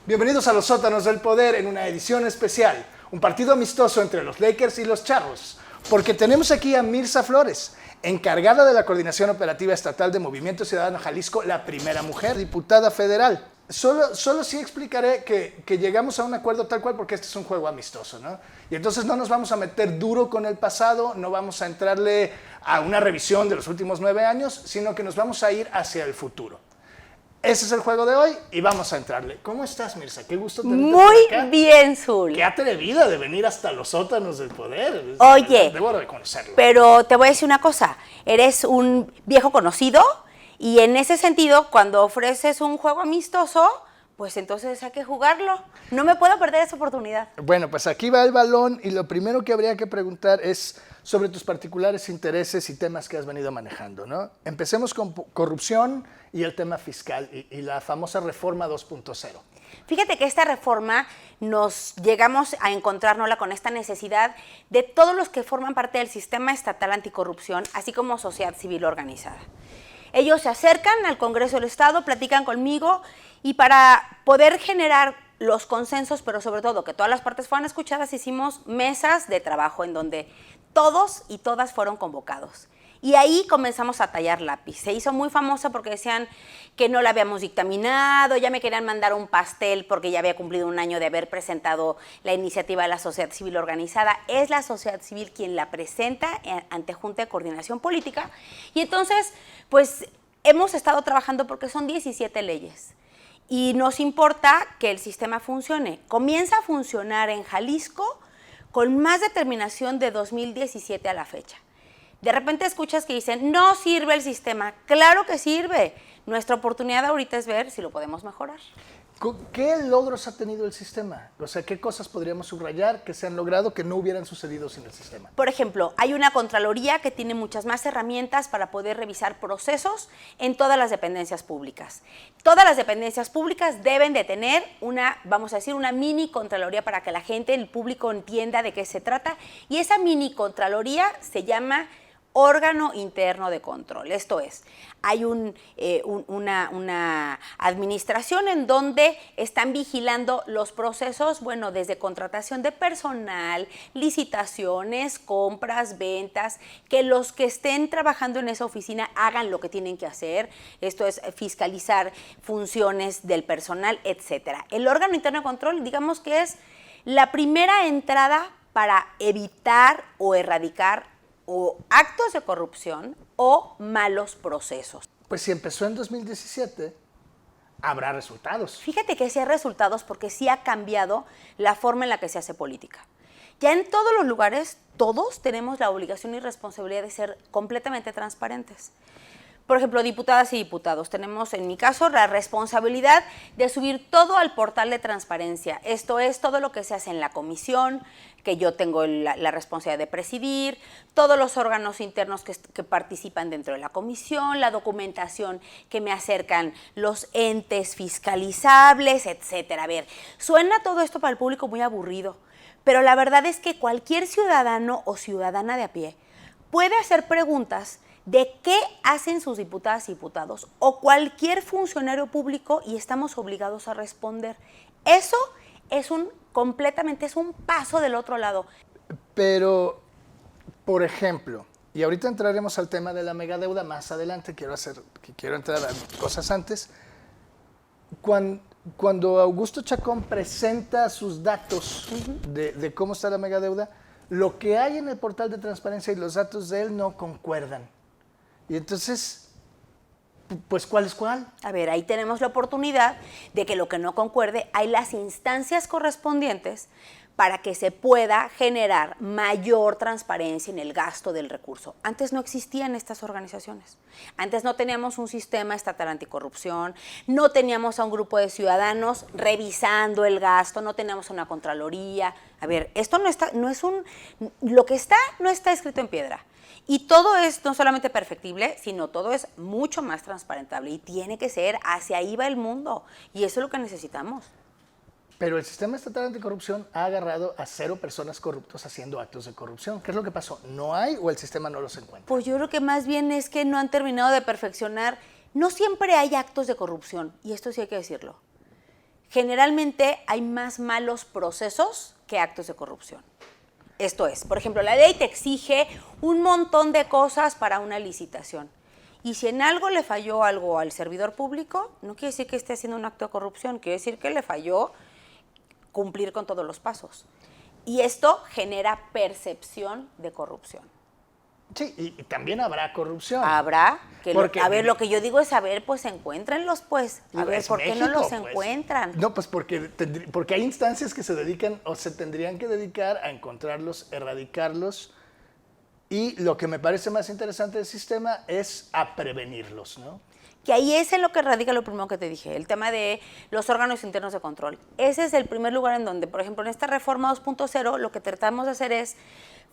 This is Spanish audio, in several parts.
Bienvenidos a los Sótanos del Poder en una edición especial, un partido amistoso entre los Lakers y los Charros, porque tenemos aquí a Mirza Flores, encargada de la Coordinación Operativa Estatal de Movimiento Ciudadano Jalisco, la primera mujer diputada federal. Solo sí explicaré que llegamos a un acuerdo tal cual porque este es un juego amistoso, ¿no? Y entonces no nos vamos a meter duro con el pasado, no vamos a entrarle a una revisión de los últimos 9 años, sino que nos vamos a ir hacia el futuro. Ese es el juego de hoy y vamos a entrarle. ¿Cómo estás, Mirza? Qué gusto tenerte por acá. Muy bien, Zul. Qué atrevida de venir hasta los Sótanos del Poder. Oye, debo reconocerlo. Pero te voy a decir una cosa. Eres un viejo conocido y en ese sentido, cuando ofreces un juego amistoso, pues entonces hay que jugarlo. No me puedo perder esa oportunidad. Bueno, pues aquí va el balón y lo primero que habría que preguntar es sobre tus particulares intereses y temas que has venido manejando, ¿no? Empecemos con corrupción y el tema fiscal y la famosa reforma 2.0. Fíjate que esta reforma llegamos a encontrárnosla con esta necesidad de todos los que forman parte del sistema estatal anticorrupción, así como sociedad civil organizada. Ellos se acercan al Congreso del Estado, platican conmigo y para poder generar los consensos, pero sobre todo que todas las partes fueran escuchadas, hicimos mesas de trabajo en donde todos y todas fueron convocados. Y ahí comenzamos a tallar lápiz. Se hizo muy famosa porque decían que no la habíamos dictaminado, ya me querían mandar un pastel porque ya había cumplido un año de haber presentado la iniciativa de la sociedad civil organizada. Es la sociedad civil quien la presenta ante Junta de Coordinación Política. Y entonces, pues hemos estado trabajando porque son 17 leyes. Y nos importa que el sistema funcione. Comienza a funcionar en Jalisco con más determinación de 2017 a la fecha. De repente escuchas que dicen, no sirve el sistema. Claro que sirve. Nuestra oportunidad ahorita es ver si lo podemos mejorar. ¿Qué logros ha tenido el sistema? O sea, ¿qué cosas podríamos subrayar que se han logrado que no hubieran sucedido sin el sistema? Por ejemplo, hay una Contraloría que tiene muchas más herramientas para poder revisar procesos en todas las dependencias públicas. Todas las dependencias públicas deben de tener una, vamos a decir, una mini Contraloría para que la gente, el público entienda de qué se trata. Y esa mini Contraloría se llama órgano interno de control. Esto es, hay una administración en donde están vigilando los procesos, bueno, desde contratación de personal, licitaciones, compras, ventas, que los que estén trabajando en esa oficina hagan lo que tienen que hacer. Esto es fiscalizar funciones del personal, etcétera. El órgano interno de control, digamos que es la primera entrada para evitar o erradicar o actos de corrupción o malos procesos. Pues si empezó en 2017, habrá resultados. Fíjate que sí hay resultados porque sí ha cambiado la forma en la que se hace política. Ya en todos los lugares, todos tenemos la obligación y responsabilidad de ser completamente transparentes. Por ejemplo, diputadas y diputados, tenemos en mi caso la responsabilidad de subir todo al portal de transparencia. Esto es todo lo que se hace en la comisión, que yo tengo la responsabilidad de presidir, todos los órganos internos que participan dentro de la comisión, la documentación que me acercan los entes fiscalizables, etcétera. A ver, suena todo esto para el público muy aburrido, pero la verdad es que cualquier ciudadano o ciudadana de a pie puede hacer preguntas de qué hacen sus diputadas y diputados o cualquier funcionario público y estamos obligados a responder. Eso es completamente un paso del otro lado. Pero, por ejemplo, y ahorita entraremos al tema de la megadeuda más adelante, quiero entrar a cosas antes. Cuando Augusto Chacón presenta sus datos de cómo está la megadeuda, lo que hay en el portal de transparencia y los datos de él no concuerdan. Y entonces, pues, ¿cuál es cuál? A ver, ahí tenemos la oportunidad de que lo que no concuerde, hay las instancias correspondientes para que se pueda generar mayor transparencia en el gasto del recurso. Antes no existían estas organizaciones. Antes no teníamos un sistema estatal anticorrupción, no teníamos a un grupo de ciudadanos revisando el gasto, no teníamos una contraloría. A ver, esto lo que está no está escrito en piedra. Y todo es no solamente perfectible, sino todo es mucho más transparentable y tiene que ser, hacia ahí va el mundo y eso es lo que necesitamos. Pero el sistema estatal anticorrupción ha agarrado a 0 personas corruptas haciendo actos de corrupción. ¿Qué es lo que pasó? ¿No hay o el sistema no los encuentra? Pues yo creo que más bien es que no han terminado de perfeccionar. No siempre hay actos de corrupción y esto sí hay que decirlo. generalmente hay más malos procesos que actos de corrupción. Esto es, por ejemplo, la ley te exige un montón de cosas para una licitación. Y si en algo le falló algo al servidor público, no quiere decir que esté haciendo un acto de corrupción, quiere decir que le falló cumplir con todos los pasos. Y esto genera percepción de corrupción. Sí, y también habrá corrupción. Habrá, Porque, a ver, lo que yo digo es, a ver, pues encuéntrenlos, pues. A ver, ¿por qué no los pues encuentran? No, pues porque hay instancias que se dedican o se tendrían que dedicar a encontrarlos, erradicarlos, y lo que me parece más interesante del sistema es a prevenirlos, ¿no? Que ahí es en lo que radica lo primero que te dije, el tema de los órganos internos de control. Ese es el primer lugar en donde, por ejemplo, en esta reforma 2.0, lo que tratamos de hacer es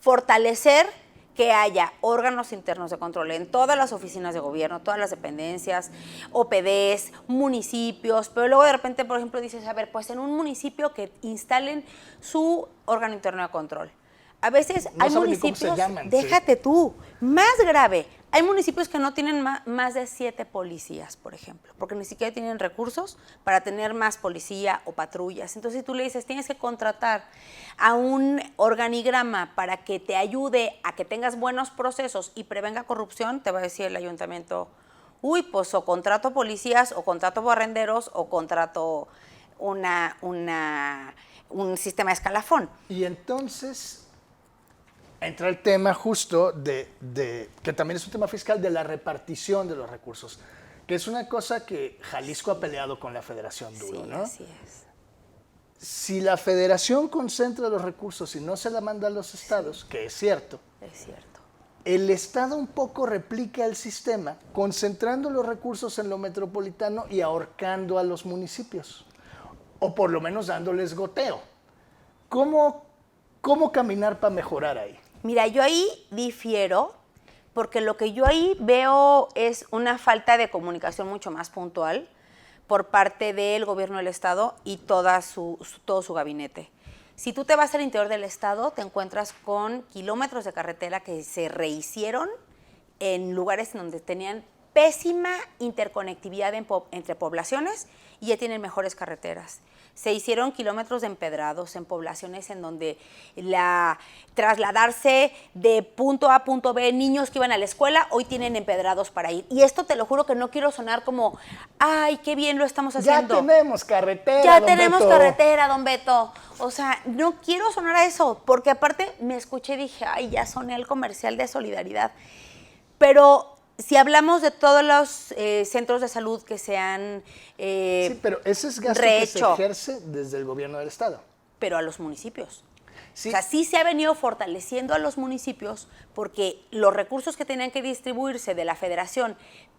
fortalecer que haya órganos internos de control en todas las oficinas de gobierno, todas las dependencias, OPDs, municipios, pero luego de repente, por ejemplo, dices, a ver, pues en un municipio que instalen su órgano interno de control. A veces No hay saben ni cómo municipios, se llaman, déjate tú, más grave, hay municipios que no tienen más de 7 policías, por ejemplo, porque ni siquiera tienen recursos para tener más policía o patrullas. Entonces, si tú le dices, tienes que contratar a un organigrama para que te ayude a que tengas buenos procesos y prevenga corrupción, te va a decir el ayuntamiento, uy, pues o contrato policías, o contrato barrenderos, o contrato un sistema de escalafón. Y entonces entra el tema justo de que también es un tema fiscal, de la repartición de los recursos, que es una cosa que Jalisco ha peleado con la Federación duro, Sí, ¿no? así es. Si la Federación concentra los recursos y no se la manda a los estados, que es cierto, Es cierto. el estado un poco replica el sistema, concentrando los recursos en lo metropolitano y ahorcando a los municipios, o por lo menos dándoles goteo. ¿Cómo caminar para mejorar ahí? Mira, yo ahí difiero, porque lo que yo ahí veo es una falta de comunicación mucho más puntual por parte del gobierno del estado y todo su gabinete. Si tú te vas al interior del estado, te encuentras con kilómetros de carretera que se rehicieron en lugares donde tenían pésima interconectividad entre poblaciones y ya tienen mejores carreteras. Se hicieron kilómetros de empedrados en poblaciones en donde trasladarse de punto A a punto B, niños que iban a la escuela, hoy tienen empedrados para ir. Y esto te lo juro que no quiero sonar como, ay, qué bien lo estamos haciendo. Ya tenemos carretera, Ya don tenemos Beto. carretera, don Beto. O sea, no quiero sonar a eso, porque aparte me escuché y dije, ay, ya soné el comercial de solidaridad. Pero si hablamos de todos los centros de salud que se han Sí, pero ese es gasto rehecho, que se ejerce desde el gobierno del estado. pero a los municipios. Sí. O sea, sí se ha venido fortaleciendo a los municipios porque los recursos que tenían que distribuirse de la federación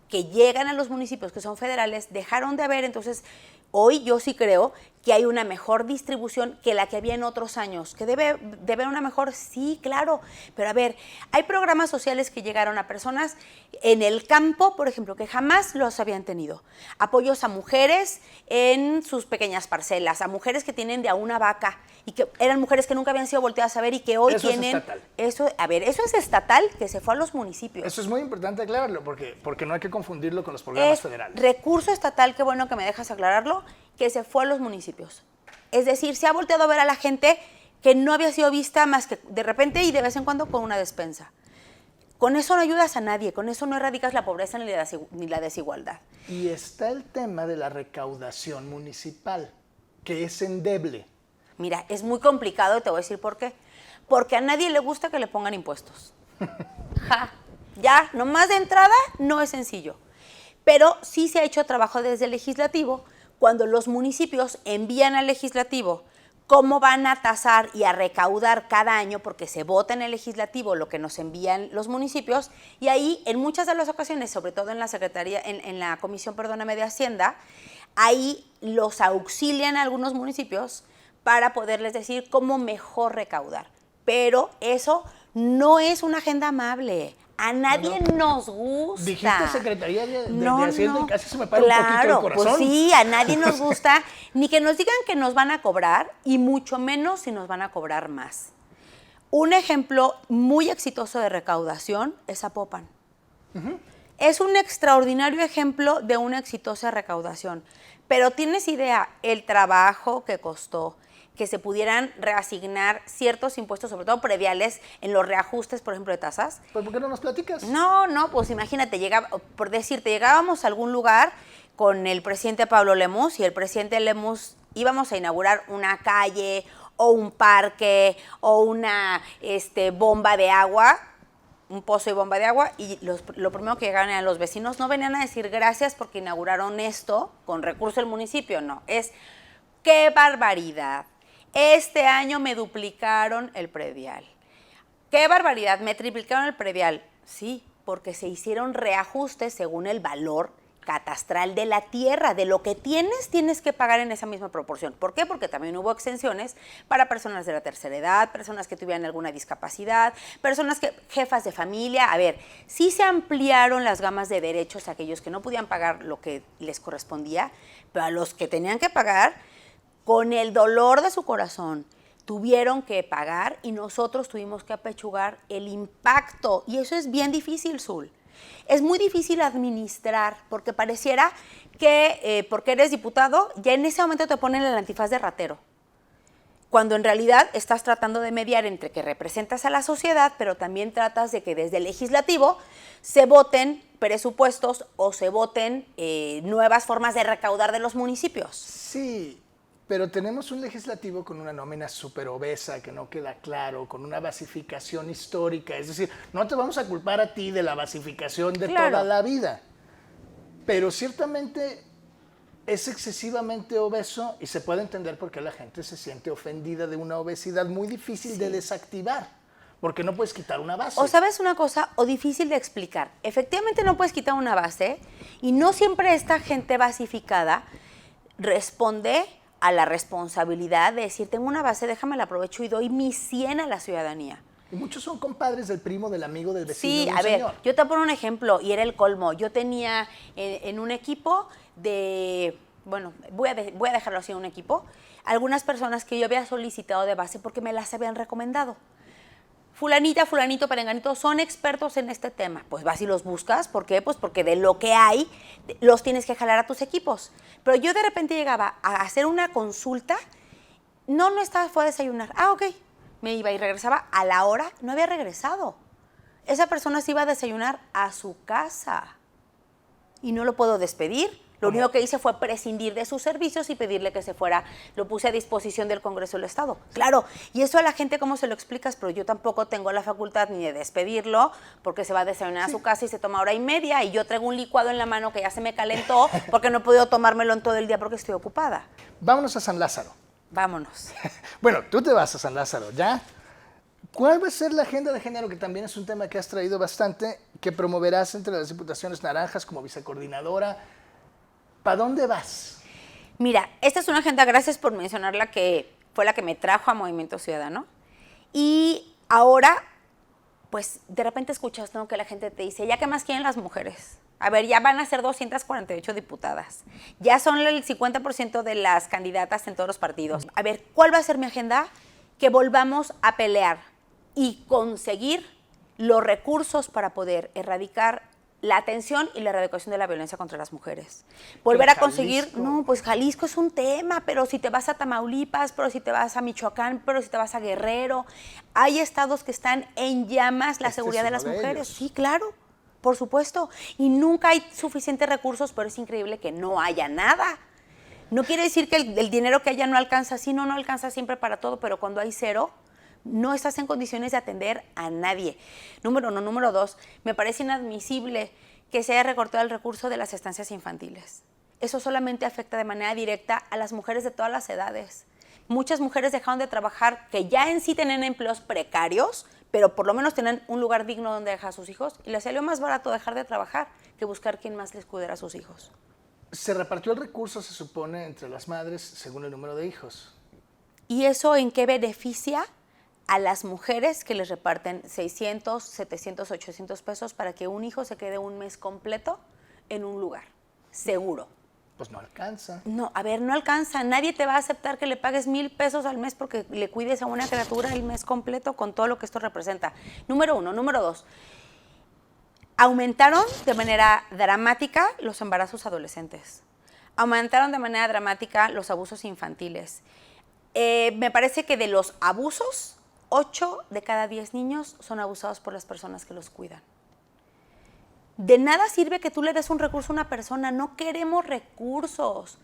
que llegan a los municipios que son federales dejaron de haber. Entonces, hoy yo sí creo que hay una mejor distribución que la que había en otros años. ¿Que debe haber una mejor? Sí, claro. Pero a ver, hay programas sociales que llegaron a personas en el campo, por ejemplo, que jamás los habían tenido. Apoyos a mujeres en sus pequeñas parcelas, a mujeres que tienen de a una vaca y que eran mujeres que nunca habían sido volteadas a ver y que hoy Eso es tienen... estatal. Eso es estatal, que se fue a los municipios. Eso es muy importante aclararlo, porque no hay que confundirlo con los programas Es federales. recurso estatal, qué bueno que me dejas aclararlo, que se fue a los municipios. Es decir, se ha volteado a ver a la gente que no había sido vista más que de repente y de vez en cuando con una despensa. Con eso no ayudas a nadie, con eso no erradicas la pobreza ni la desigualdad. Y está el tema de la recaudación municipal, que es endeble. Mira, es muy complicado y te voy a decir por qué. Porque a nadie le gusta que le pongan impuestos. Ja, ya, nomás de entrada no es sencillo. Pero sí se ha hecho trabajo desde el legislativo cuando los municipios envían al legislativo cómo van a tasar y a recaudar cada año, porque se vota en el legislativo lo que nos envían los municipios, y ahí en muchas de las ocasiones, sobre todo en la Secretaría, en la Comisión, perdóname, de Hacienda, ahí los auxilian a algunos municipios para poderles decir cómo mejor recaudar. Pero eso no es una agenda amable. A nadie nos gusta. Dijiste Secretaría de Hacienda y casi se me para claro, un poquito el corazón. Pues sí, a nadie nos gusta ni que nos digan que nos van a cobrar y mucho menos si nos van a cobrar más. Un ejemplo muy exitoso de recaudación es Zapopan. Es un extraordinario ejemplo de una exitosa recaudación. Pero ¿tienes idea el trabajo que costó que se pudieran reasignar ciertos impuestos, sobre todo prediales, en los reajustes, por ejemplo, de tasas? Pues, ¿por qué no nos platicas? No, pues imagínate, por decirte, llegábamos a algún lugar con el presidente Pablo Lemus y el presidente Lemus íbamos a inaugurar una calle o un parque o una bomba de agua, un pozo y bomba de agua, y lo primero que llegaban eran los vecinos. No venían a decir gracias porque inauguraron esto con recurso del municipio, no, es ¡qué barbaridad! Este año me duplicaron el predial. ¡Qué barbaridad! Me triplicaron el predial. Sí, porque se hicieron reajustes según el valor catastral de la tierra. De lo que tienes que pagar en esa misma proporción. ¿Por qué? Porque también hubo exenciones para personas de la tercera edad, personas que tuvieran alguna discapacidad, jefas de familia. A ver, sí se ampliaron las gamas de derechos a aquellos que no podían pagar lo que les correspondía, pero a los que tenían que pagar, con el dolor de su corazón, tuvieron que pagar y nosotros tuvimos que apechugar el impacto. Y eso es bien difícil, Zul. Es muy difícil administrar porque pareciera que porque eres diputado, ya en ese momento te ponen el antifaz de ratero. Cuando en realidad estás tratando de mediar entre que representas a la sociedad, pero también tratas de que desde el legislativo se voten presupuestos o se voten nuevas formas de recaudar de los municipios. Sí, pero tenemos un legislativo con una nómina súper obesa, que no queda claro, con una basificación histórica. Es decir, no te vamos a culpar a ti de la basificación de toda la vida, pero ciertamente es excesivamente obeso y se puede entender por qué la gente se siente ofendida de una obesidad muy difícil de desactivar, porque no puedes quitar una base. O sabes una cosa, o difícil de explicar. Efectivamente no puedes quitar una base y no siempre esta gente basificada responde a la responsabilidad de decir, tengo una base, déjame la aprovecho y doy mi 100 a la ciudadanía. Y muchos son compadres del primo, del amigo, del vecino. Sí, de un a ver, señor. yo te pongo un ejemplo y era el colmo. Yo tenía en un equipo voy a dejarlo así, un equipo, algunas personas que yo había solicitado de base porque me las habían recomendado. Fulanita, fulanito, perenganito, son expertos en este tema. Pues vas y los buscas. ¿Por qué? Pues porque de lo que hay, los tienes que jalar a tus equipos. Pero yo de repente llegaba a hacer una consulta, no estaba, fue a desayunar. Ok, me iba y regresaba a la hora, no había regresado. Esa persona se iba a desayunar a su casa y no lo puedo despedir. Lo único que hice fue prescindir de sus servicios y pedirle que se fuera. Lo puse a disposición del Congreso del Estado. Claro, y eso a la gente, ¿cómo se lo explicas? Pero yo tampoco tengo la facultad ni de despedirlo porque se va a desayunar a su casa y se toma 1:30 y yo traigo un licuado en la mano que ya se me calentó porque no he podido tomármelo en todo el día porque estoy ocupada. Vámonos a San Lázaro. Vámonos. Bueno, tú te vas a San Lázaro, ¿ya? ¿Cuál va a ser la agenda de género, que también es un tema que has traído bastante, que promoverás entre las diputaciones naranjas como vicecoordinadora? ¿Para dónde vas? Mira, esta es una agenda, gracias por mencionarla, que fue la que me trajo a Movimiento Ciudadano. Y ahora, pues, de repente escuchas, ¿no?, que la gente te dice, ¿ya qué más quieren las mujeres? A ver, ya van a ser 248 diputadas. Ya son el 50% de las candidatas en todos los partidos. A ver, ¿cuál va a ser mi agenda? Que volvamos a pelear y conseguir los recursos para poder erradicar la atención y la erradicación de la violencia contra las mujeres. Volver a conseguir, pues Jalisco es un tema, pero si te vas a Tamaulipas, pero si te vas a Michoacán, pero si te vas a Guerrero, hay estados que están en llamas la seguridad de las mujeres. Sí, claro, por supuesto. Y nunca hay suficientes recursos, pero es increíble que no haya nada. No quiere decir que el dinero que haya no alcanza, sí, no alcanza siempre para todo, pero cuando hay cero, no estás en condiciones de atender a nadie. Número uno. Número dos, me parece inadmisible que se haya recortado el recurso de las estancias infantiles. Eso solamente afecta de manera directa a las mujeres de todas las edades. Muchas mujeres dejaron de trabajar que ya en sí tenían empleos precarios, pero por lo menos tenían un lugar digno donde dejar a sus hijos, y les salió más barato dejar de trabajar que buscar quién más les cuidara a sus hijos. Se repartió el recurso, se supone, entre las madres según el número de hijos. ¿Y eso en qué beneficia a las mujeres que les reparten 600, 700, 800 pesos para que un hijo se quede un mes completo en un lugar seguro? Pues no alcanza. No, a ver, no alcanza. Nadie te va a aceptar que le pagues 1,000 pesos al mes porque le cuides a una criatura el mes completo con todo lo que esto representa. Número uno. Número dos, aumentaron de manera dramática los embarazos adolescentes, aumentaron de manera dramática los abusos infantiles. Me parece que de los abusos, 8 de cada 10 niños son abusados por las personas que los cuidan. De nada sirve que tú le des un recurso a una persona, no queremos recursos.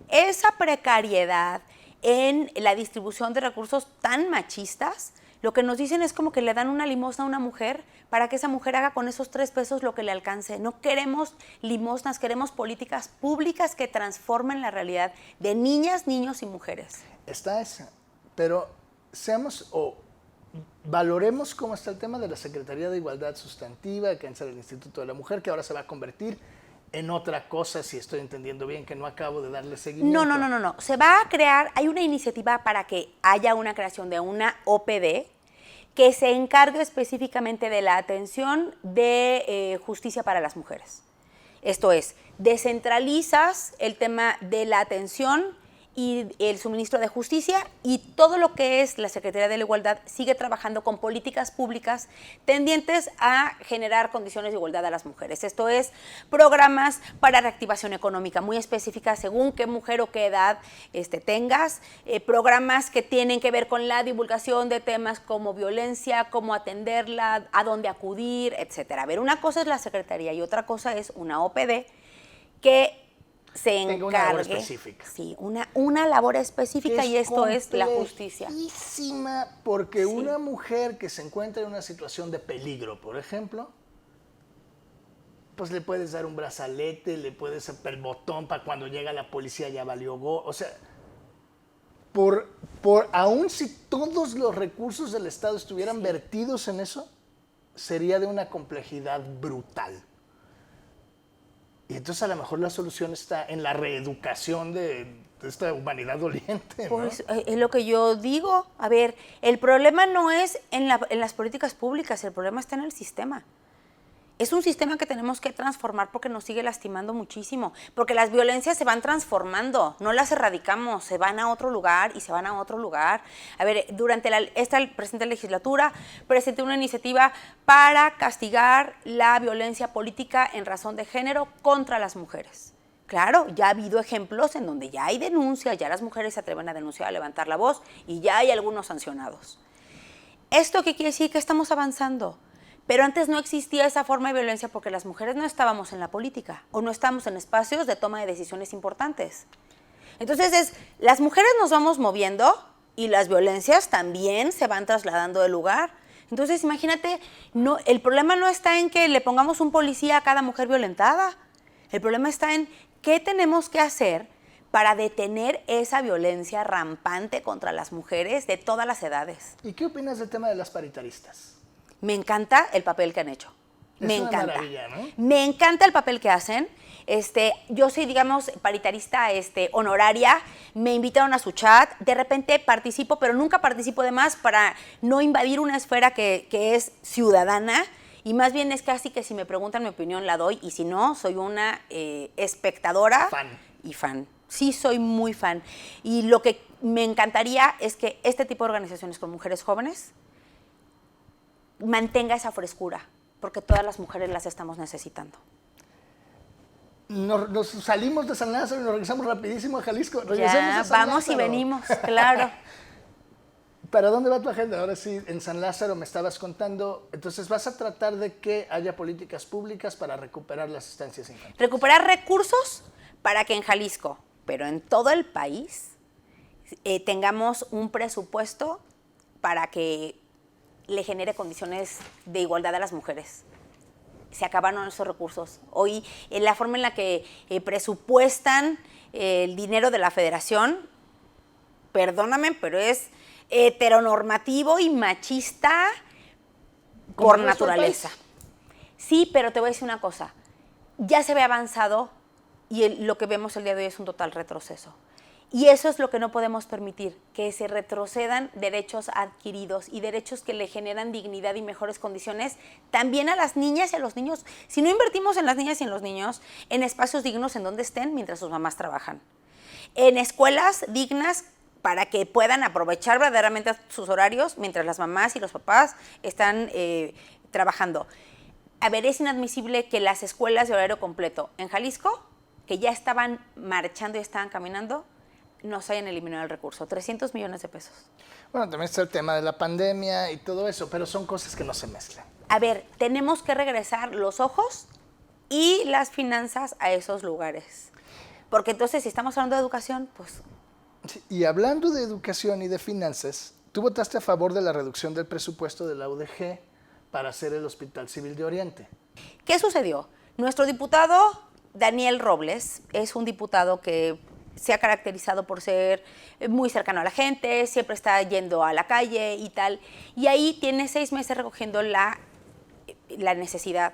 Esa precariedad en la distribución de recursos tan machistas, lo que nos dicen es como que le dan una limosna a una mujer para que esa mujer haga con esos 3 pesos lo que le alcance. No queremos limosnas, queremos políticas públicas que transformen la realidad de niñas, niños y mujeres. Está esa, pero valoremos cómo está el tema de la Secretaría de Igualdad Sustantiva, que antes era el Instituto de la Mujer, que ahora se va a convertir en otra cosa, si estoy entendiendo bien, que no acabo de darle seguimiento. No. Se va a crear, hay una iniciativa para que haya una creación de una OPD que se encargue específicamente de la atención de justicia para las mujeres. Esto es, descentralizas el tema de la atención y el suministro de justicia, y todo lo que es la Secretaría de la Igualdad sigue trabajando con políticas públicas tendientes a generar condiciones de igualdad a las mujeres. Esto es, programas para reactivación económica muy específicas según qué mujer o qué edad tengas, programas que tienen que ver con la divulgación de temas como violencia, cómo atenderla, a dónde acudir, etcétera. A ver, una cosa es la Secretaría y otra cosa es una OPD que se encargue, una labor específica. Sí, una labor específica, y esto es la justicia. Porque una mujer que se encuentra en una situación de peligro, por ejemplo, pues le puedes dar un brazalete, le puedes hacer el botón para cuando llega la policía ya valió go. O sea, aún si todos los recursos del Estado estuvieran vertidos en eso, sería de una complejidad brutal. Y entonces a lo mejor la solución está en la reeducación de esta humanidad doliente, ¿no? Pues es lo que yo digo. A ver, el problema no es en las políticas públicas, el problema está en el sistema. Es un sistema que tenemos que transformar porque nos sigue lastimando muchísimo, porque las violencias se van transformando, no las erradicamos, se van a otro lugar y se van a otro lugar. A ver, durante esta presente legislatura presenté una iniciativa para castigar la violencia política en razón de género contra las mujeres. Claro, ya ha habido ejemplos en donde ya hay denuncias, ya las mujeres se atreven a denunciar, a levantar la voz, y ya hay algunos sancionados. ¿Esto qué quiere decir? Que estamos avanzando. Pero antes no existía esa forma de violencia porque las mujeres no estábamos en la política o no estábamos en espacios de toma de decisiones importantes. Entonces, las mujeres nos vamos moviendo y las violencias también se van trasladando de lugar. Entonces, imagínate, el problema no está en que le pongamos un policía a cada mujer violentada. El problema está en qué tenemos que hacer para detener esa violencia rampante contra las mujeres de todas las edades. ¿Y qué opinas del tema de las paritaristas? Me encanta el papel que han hecho. Me encanta. Es una maravilla, ¿no? Me encanta el papel que hacen. Yo soy, digamos, paritarista honoraria. Me invitaron a su chat. De repente participo, pero nunca participo de más para no invadir una esfera que es ciudadana. Y más bien es casi que si me preguntan mi opinión la doy. Y si no, soy una espectadora. Y fan. Sí, soy muy fan. Y lo que me encantaría es que este tipo de organizaciones con mujeres jóvenes mantenga esa frescura, porque todas las mujeres las estamos necesitando. Nos salimos de San Lázaro y nos regresamos rapidísimo a Jalisco. Ya, vamos y venimos, claro. ¿Para dónde va tu agenda? Ahora sí, en San Lázaro me estabas contando. Entonces, ¿vas a tratar de que haya políticas públicas para recuperar las estancias infantiles? Recuperar recursos para que en Jalisco, pero en todo el país, tengamos un presupuesto para que le genere condiciones de igualdad a las mujeres. Se acabaron esos recursos. Hoy, la forma en la que presupuestan el dinero de la federación, perdóname, pero es heteronormativo y machista por naturaleza. Sí, pero te voy a decir una cosa. Ya se ve avanzado y lo que vemos el día de hoy es un total retroceso. Y eso es lo que no podemos permitir, que se retrocedan derechos adquiridos y derechos que le generan dignidad y mejores condiciones también a las niñas y a los niños. Si no invertimos en las niñas y en los niños, en espacios dignos en donde estén mientras sus mamás trabajan, en escuelas dignas para que puedan aprovechar verdaderamente sus horarios mientras las mamás y los papás están trabajando. A ver, es inadmisible que las escuelas de horario completo en Jalisco, que ya estaban marchando y estaban caminando, nos hayan eliminado el recurso. 300 millones de pesos. Bueno, también está el tema de la pandemia y todo eso, pero son cosas que no se mezclan. A ver, tenemos que regresar los ojos y las finanzas a esos lugares. Porque entonces, si estamos hablando de educación, pues... Sí, y hablando de educación y de finanzas, tú votaste a favor de la reducción del presupuesto de la UDG para hacer el Hospital Civil de Oriente. ¿Qué sucedió? Nuestro diputado Daniel Robles es un diputado que se ha caracterizado por ser muy cercano a la gente, siempre está yendo a la calle y tal, y ahí tiene 6 meses recogiendo la necesidad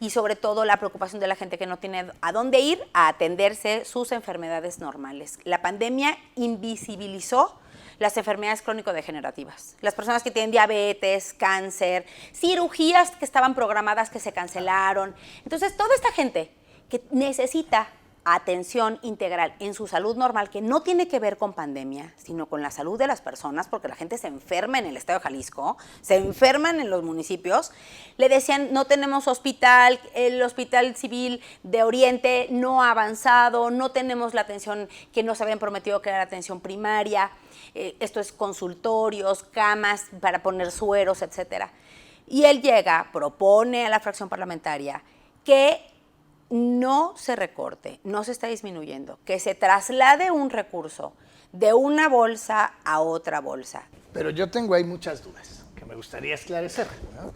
y sobre todo la preocupación de la gente que no tiene a dónde ir a atenderse sus enfermedades normales. La pandemia invisibilizó las enfermedades crónico-degenerativas. Las personas que tienen diabetes, cáncer, cirugías que estaban programadas que se cancelaron. Entonces, toda esta gente que necesita atención integral en su salud normal, que no tiene que ver con pandemia, sino con la salud de las personas, porque la gente se enferma en el estado de Jalisco, se enferman en los municipios, le decían, no tenemos hospital, el Hospital Civil de Oriente no ha avanzado, no tenemos la atención que nos habían prometido que era la atención primaria, esto es consultorios, camas para poner sueros, etcétera. Y él llega, propone a la fracción parlamentaria que no se recorte, no se está disminuyendo, que se traslade un recurso de una bolsa a otra bolsa. Pero yo tengo ahí muchas dudas que me gustaría esclarecer, ¿no?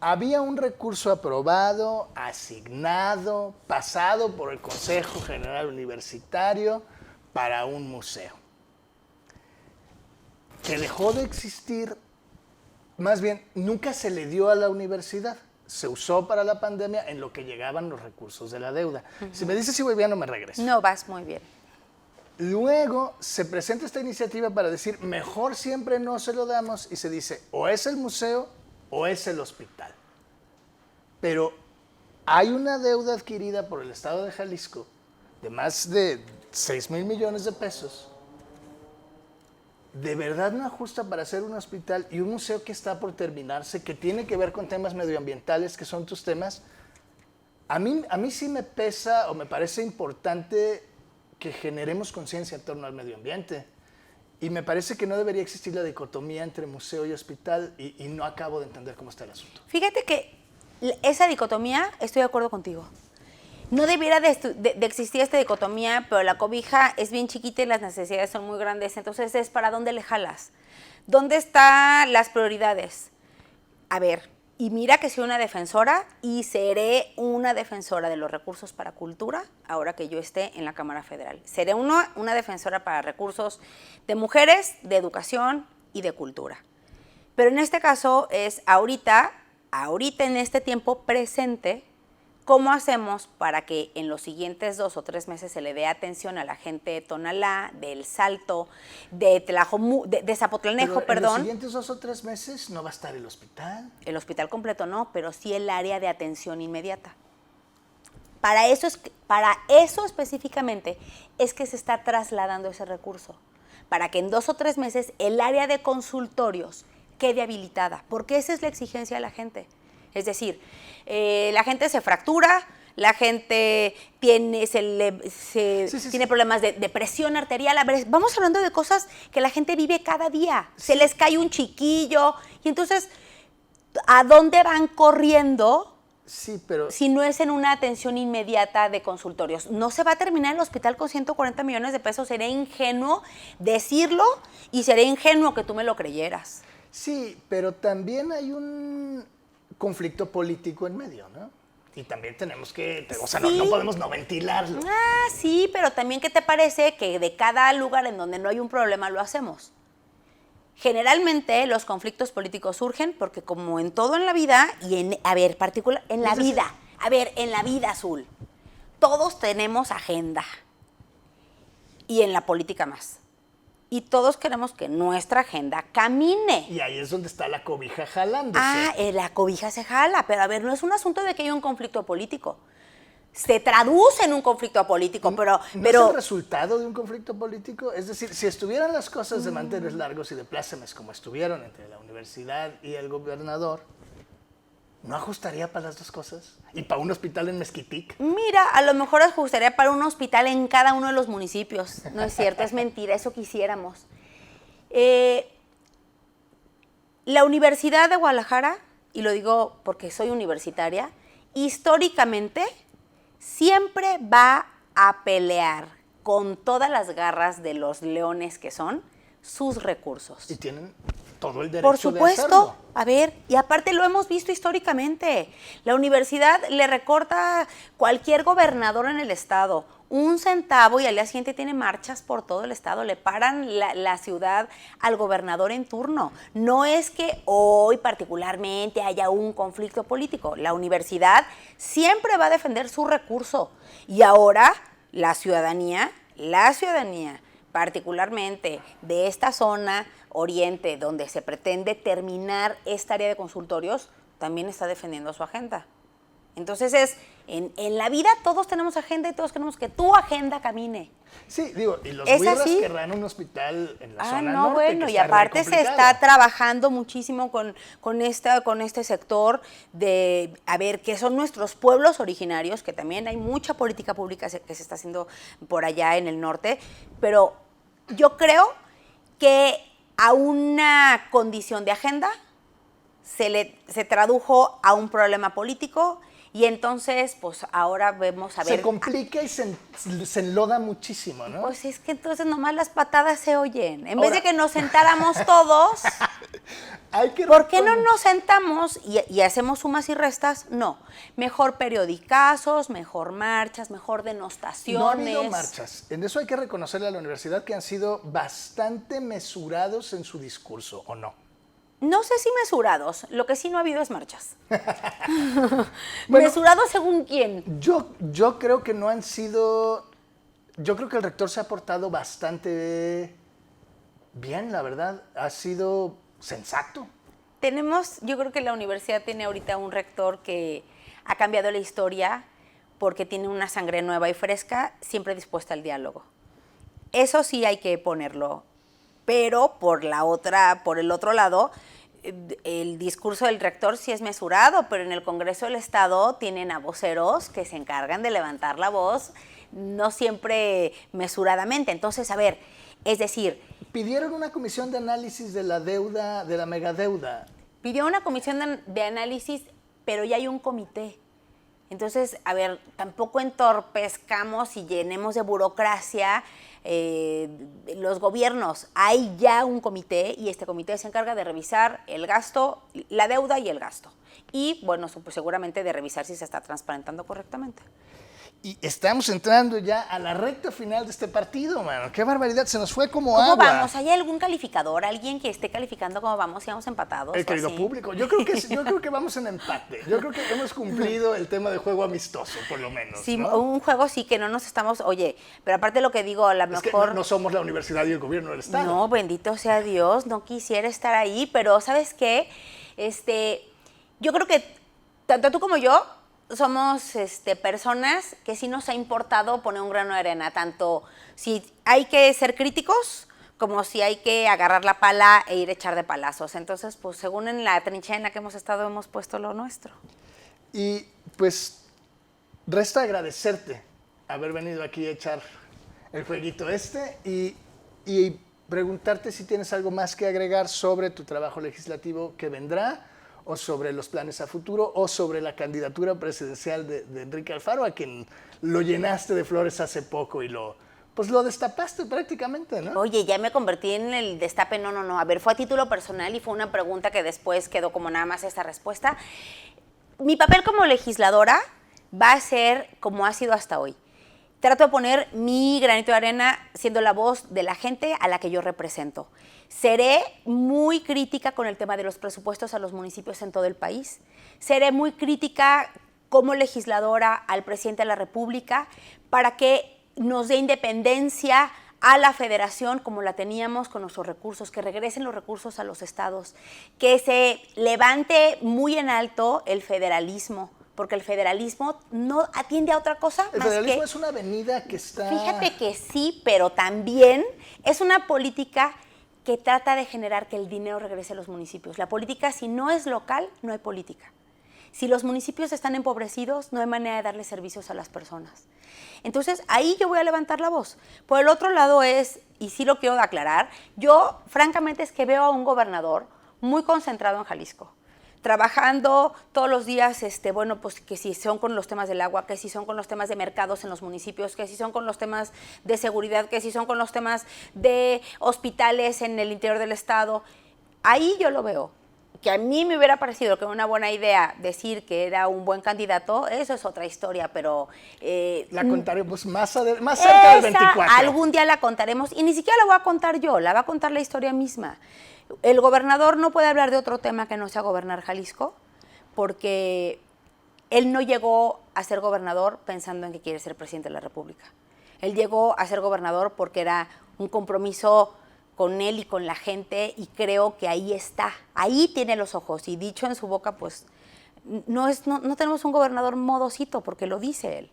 Había un recurso aprobado, asignado, pasado por el Consejo General Universitario para un museo, que dejó de existir, más bien, nunca se le dio a la universidad. Se usó para la pandemia en lo que llegaban los recursos de la deuda. Si me dices si voy bien, no me regreso. No, vas muy bien. Luego se presenta esta iniciativa para decir, mejor siempre no se lo damos, y se dice, o es el museo o es el hospital. Pero hay una deuda adquirida por el Estado de Jalisco de más de 6,000 millones de pesos. ¿De verdad no ajusta para hacer un hospital y un museo que está por terminarse, que tiene que ver con temas medioambientales, que son tus temas? A mí sí me pesa o me parece importante que generemos conciencia en torno al medio ambiente. Y me parece que no debería existir la dicotomía entre museo y hospital y no acabo de entender cómo está el asunto. Fíjate que esa dicotomía, estoy de acuerdo contigo. No debiera de existir esta dicotomía, pero la cobija es bien chiquita y las necesidades son muy grandes. Entonces, es para dónde le jalas. ¿Dónde están las prioridades? A ver, y mira que soy una defensora y seré una defensora de los recursos para cultura ahora que yo esté en la Cámara Federal. Seré una defensora para recursos de mujeres, de educación y de cultura. Pero en este caso es ahorita en este tiempo presente, ¿cómo hacemos para que en los siguientes 2 o 3 meses se le dé atención a la gente de Tonalá, de El Salto, de Zapotlanejo, Pero en los perdón? siguientes 2 o 3 meses no va a estar el hospital. El hospital completo no, pero sí el área de atención inmediata. Para eso específicamente es que se está trasladando ese recurso, para que en 2 o 3 meses el área de consultorios quede habilitada, porque esa es la exigencia de la gente. Es decir, la gente se fractura, la gente tiene problemas de presión arterial. A ver, vamos hablando de cosas que la gente vive cada día. Sí. Se les cae un chiquillo y entonces, ¿a dónde van corriendo? Sí, pero... Si no es en una atención inmediata de consultorios. No se va a terminar el hospital con 140 millones de pesos. Sería ingenuo decirlo y sería ingenuo que tú me lo creyeras. Sí, pero también hay un conflicto político en medio, ¿no? Y también tenemos que, o sea, Sí. no podemos no ventilarlo. Ah, sí, pero también, ¿qué te parece que de cada lugar en donde no hay un problema lo hacemos? Generalmente los conflictos políticos surgen porque, como en todo en la vida, y en la vida, Azul, todos tenemos agenda. Y en la política más. Y todos queremos que nuestra agenda camine. Y ahí es donde está la cobija jalándose. Ah, la cobija se jala, pero a ver, no es un asunto de que haya un conflicto político. Se traduce en un conflicto político, pero... ¿No es el resultado de un conflicto político? Es decir, si estuvieran las cosas de manteles largos y de plácemes como estuvieron entre la universidad y el gobernador, ¿No ajustaría para las dos cosas? ¿Y para un hospital en Mezquitic? Mira, a lo mejor ajustaría para un hospital en cada uno de los municipios. No es cierto, es mentira, eso quisiéramos. La Universidad de Guadalajara, y lo digo porque soy universitaria, históricamente siempre va a pelear con todas las garras de los leones que son sus recursos. Y tienen todo el derecho Por de supuesto, hacerlo. a ver, y aparte lo hemos visto históricamente. La universidad le recorta cualquier gobernador en el estado un centavo y al día siguiente tiene marchas por todo el estado, le paran la ciudad al gobernador en turno. No es que hoy particularmente haya un conflicto político, la universidad siempre va a defender su recurso y ahora la ciudadanía particularmente de esta zona oriente donde se pretende terminar esta área de consultorios, también está defendiendo su agenda. Entonces, en la vida todos tenemos agenda y todos queremos que tu agenda camine. Sí, digo, y los ¿Es güiras así? querrán un hospital en la zona No, norte, bueno, que y está re aparte se complicado. está trabajando muchísimo con este sector de, a ver, qué son nuestros pueblos originarios, que también hay mucha política pública que se está haciendo por allá en el norte, pero yo creo que a una condición de agenda se tradujo a un problema político y entonces, pues ahora vemos a ver... Se complica y se enloda muchísimo, ¿no? Pues es que entonces nomás las patadas se oyen. En Ahora, vez de que nos sentáramos todos, hay que ¿por qué no reconocer- nos sentamos y hacemos sumas y restas? No. Mejor periodicazos, mejor marchas, mejor denostaciones. No ha habido marchas. En eso hay que reconocerle a la universidad que han sido bastante mesurados en su discurso, ¿o no? No sé si mesurados, lo que sí no ha habido es marchas. Bueno, ¿Mesurados según quién? Yo creo que no han sido... Yo creo que el rector se ha portado bastante bien, la verdad. Ha sido sensato. Yo creo que la universidad tiene ahorita un rector que ha cambiado la historia porque tiene una sangre nueva y fresca, siempre dispuesta al diálogo. Eso sí hay que ponerlo. Pero por el otro lado, el discurso del rector sí es mesurado, pero en el Congreso del Estado tienen a voceros que se encargan de levantar la voz, no siempre mesuradamente. Entonces, a ver, es decir... Pidieron una comisión de análisis de la deuda, de la megadeuda. Pidió una comisión de análisis, pero ya hay un comité. Entonces, a ver, tampoco entorpezcamos y llenemos de burocracia los gobiernos. Hay ya un comité y este comité se encarga de revisar el gasto, la deuda y el gasto. Y, bueno, pues seguramente de revisar si se está transparentando correctamente. Y estamos entrando ya a la recta final de este partido, mano. ¡Qué barbaridad! Se nos fue como ¿Cómo agua. vamos? ¿Hay algún calificador? ¿Alguien que esté calificando cómo vamos? ¿Si vamos empatados? El o querido así? público. Yo creo que vamos en empate. Yo creo que hemos cumplido el tema de juego amistoso, por lo menos. Sí, ¿no? un juego sí que no nos estamos... Oye, pero aparte de lo que digo, a lo Es que mejor... no somos la universidad y el gobierno del Estado. No, bendito sea Dios, no quisiera estar ahí, pero ¿sabes qué? Yo creo que tanto tú como yo somos personas que sí nos ha importado poner un grano de arena, tanto si hay que ser críticos como si hay que agarrar la pala e ir a echar de palazos. Entonces, pues según en la trinchera en la que hemos estado, hemos puesto lo nuestro. Y pues resta agradecerte haber venido aquí a echar el jueguito y preguntarte si tienes algo más que agregar sobre tu trabajo legislativo que vendrá, o sobre los planes a futuro, o sobre la candidatura presidencial de Enrique Alfaro, a quien lo llenaste de flores hace poco y lo destapaste prácticamente, ¿no? Oye, ya me convertí en el destape, no. A ver, fue a título personal y fue una pregunta que después quedó como nada más esta respuesta. Mi papel como legisladora va a ser como ha sido hasta hoy. Trato de poner mi granito de arena siendo la voz de la gente a la que yo represento. Seré muy crítica con el tema de los presupuestos a los municipios en todo el país. Seré muy crítica como legisladora al presidente de la República para que nos dé independencia a la federación como la teníamos con nuestros recursos, que regresen los recursos a los estados, que se levante muy en alto el federalismo, porque el federalismo no atiende a otra cosa El más federalismo que... es una avenida que está... Fíjate que sí, pero también es una política que trata de generar que el dinero regrese a los municipios. La política, si no es local, no hay política. Si los municipios están empobrecidos, no hay manera de darle servicios a las personas. Entonces, ahí yo voy a levantar la voz. Por el otro lado es, y sí lo quiero aclarar, yo francamente es que veo a un gobernador muy concentrado en Jalisco, trabajando todos los días, bueno, pues que si son con los temas del agua, que si son con los temas de mercados en los municipios, que si son con los temas de seguridad, que si son con los temas de hospitales en el interior del estado. Ahí yo lo veo. Que a mí me hubiera parecido que era una buena idea decir que era un buen candidato, eso es otra historia, pero... la contaremos más cerca del 24. Algún día la contaremos, y ni siquiera la voy a contar yo, la va a contar la historia misma. El gobernador no puede hablar de otro tema que no sea gobernar Jalisco, porque él no llegó a ser gobernador pensando en que quiere ser presidente de la República. Él llegó a ser gobernador porque era un compromiso con él y con la gente, y creo que ahí está, ahí tiene los ojos, y dicho en su boca, pues no tenemos un gobernador modosito, porque lo dice él,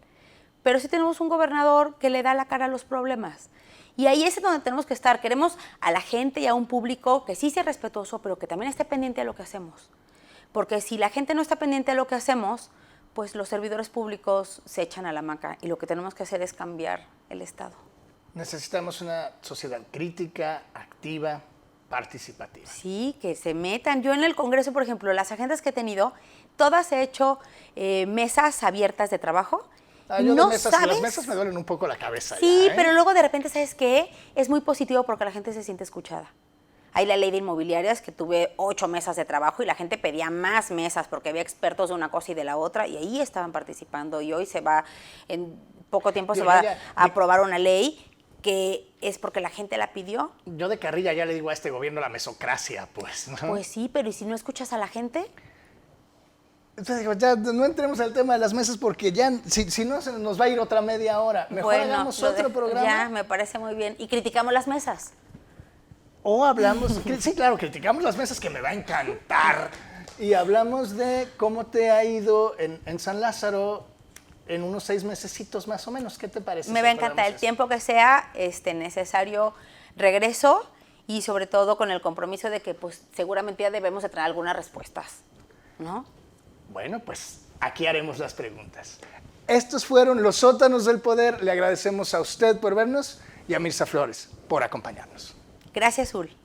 pero sí tenemos un gobernador que le da la cara a los problemas, y ahí es donde tenemos que estar. Queremos a la gente y a un público que sí sea respetuoso, pero que también esté pendiente de lo que hacemos, porque si la gente no está pendiente de lo que hacemos, pues los servidores públicos se echan a la hamaca, y lo que tenemos que hacer es cambiar el Estado. Necesitamos una sociedad crítica, activa, participativa. Sí, que se metan. Yo en el Congreso, por ejemplo, las agendas que he tenido, todas he hecho mesas abiertas de trabajo. Las mesas me duelen un poco la cabeza. Sí, ya, pero luego de repente, ¿sabes qué? Es muy positivo porque la gente se siente escuchada. Hay la ley de inmobiliarias, que tuve 8 mesas de trabajo y la gente pedía más mesas porque había expertos de una cosa y de la otra, y ahí estaban participando, y hoy en poco tiempo se va a aprobar una ley que es porque la gente la pidió. Yo de carrilla ya le digo a este gobierno la mesocracia, pues, ¿no? Pues sí, pero ¿y si no escuchas a la gente? Entonces digo, ya no entremos al tema de las mesas, porque ya, si no, se nos va a ir otra media hora. Mejor hagamos otro programa. Ya, me parece muy bien. Y criticamos las mesas. O hablamos, sí, claro, criticamos las mesas, que me va a encantar. Y hablamos de cómo te ha ido en San Lázaro en unos 6 mesecitos más o menos. ¿Qué te parece? Me va a encantar. El tiempo que sea necesario, regreso, y sobre todo con el compromiso de que pues seguramente ya debemos de tener algunas respuestas, ¿no? Bueno, pues aquí haremos las preguntas. Estos fueron los Sótanos del Poder. Le agradecemos a usted por vernos y a Mirza Flores por acompañarnos. Gracias, Zul.